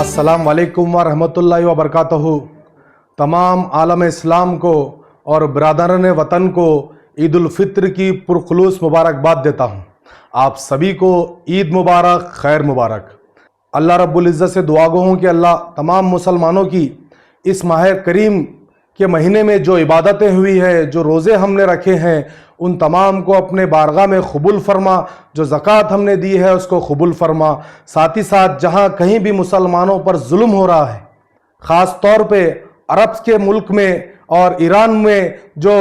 अस्सलाम वालेकुम व रहमतुल्लाहि व बरकातहू। तमाम आलम इस्लाम को और बरादरान वतन को ईद उल फित्र की पुरखुलूस मुबारकबाद देता हूँ। आप सभी को ईद मुबारक, खैर मुबारक। अल्लाह रब्बुल इज़्ज़त से दुआ गो हूँ कि अल्लाह तमाम मुसलमानों की इस माह करीम के महीने में जो इबादतें हुई है, जो रोज़े हमने रखे हैं, उन तमाम को अपने बारगाह में कबूल फरमा। जो ज़कात हमने दी है उसको कबूल फरमा। साथ ही साथ जहाँ कहीं भी मुसलमानों पर जुल्म हो रहा है, ख़ास तौर पे अरब के मुल्क में और ईरान में जो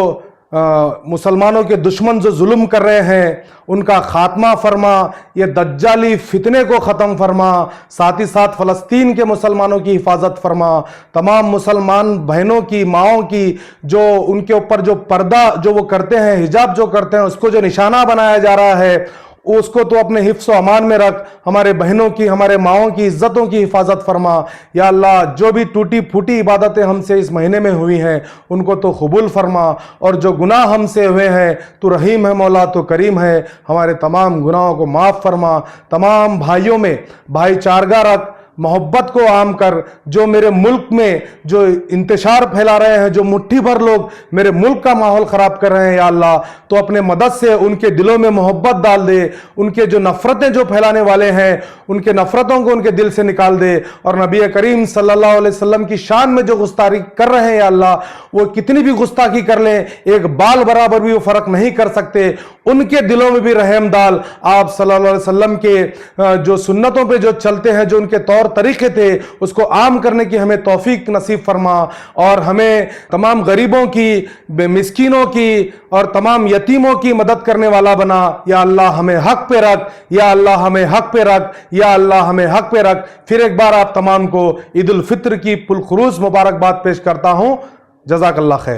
मुसलमानों के दुश्मन जो जुल्म कर रहे हैं, उनका खात्मा फरमा। ये दज्जाली फितने को ख़त्म फरमा। साथ ही साथ फ़लस्तीन के मुसलमानों की हिफाजत फरमा। तमाम मुसलमान बहनों की, माओं की, जो उनके ऊपर जो पर्दा जो वो करते हैं, हिजाब जो करते हैं, उसको जो निशाना बनाया जा रहा है, उसको तो अपने हिफ्स व अमान में रख। हमारे बहनों की, हमारे माओं की इज्जतों की हिफाजत फरमा। या अल्लाह, जो भी टूटी फूटी इबादतें हमसे इस महीने में हुई हैं, उनको तो कबूल फरमा। और जो गुनाह हमसे हुए हैं, तो रहीम है मौला, तो करीम है, हमारे तमाम गुनाहों को माफ़ फरमा। तमाम भाइयों में भाईचारगा रख, मोहब्बत को आम कर। जो मेरे मुल्क में जो इंतशार फैला रहे हैं, जो मुट्ठी भर लोग मेरे मुल्क का माहौल ख़राब कर रहे हैं, या अल्लाह, तो अपने मदद से उनके दिलों में मोहब्बत डाल दे। उनके जो नफ़रतें जो फैलाने वाले हैं, उनके नफ़रतों को उनके दिल से निकाल दे। और नबी करीम सल्लल्लाहु अलैहि वसल्लम की शान में जो गुस्ताखी कर रहे हैं, या अल्लाह, वो कितनी भी गुस्ताखी कर लें, एक बाल बराबर भी वो फ़र्क नहीं कर सकते। उनके दिलों में भी रहम डाल। आप सल्लल्लाहु अलैहि वसल्लम के जो सुन्नतों पे जो चलते हैं, जो उनके तौर तरीके थे, उसको आम करने की हमें तौफीक नसीब फरमा। और हमें तमाम गरीबों की, मिस्कीनों की और तमाम यतीमों की मदद करने वाला बना। या अल्लाह, हमें हक पे रख। या अल्लाह, हमें हक पे रख। या अल्लाह, हमें हक पे रख। फिर एक बार आप तमाम को ईद उल फित्र की पुरखुलूस मुबारकबाद पेश करता हूँ। जज़ाकल्लाह खैर।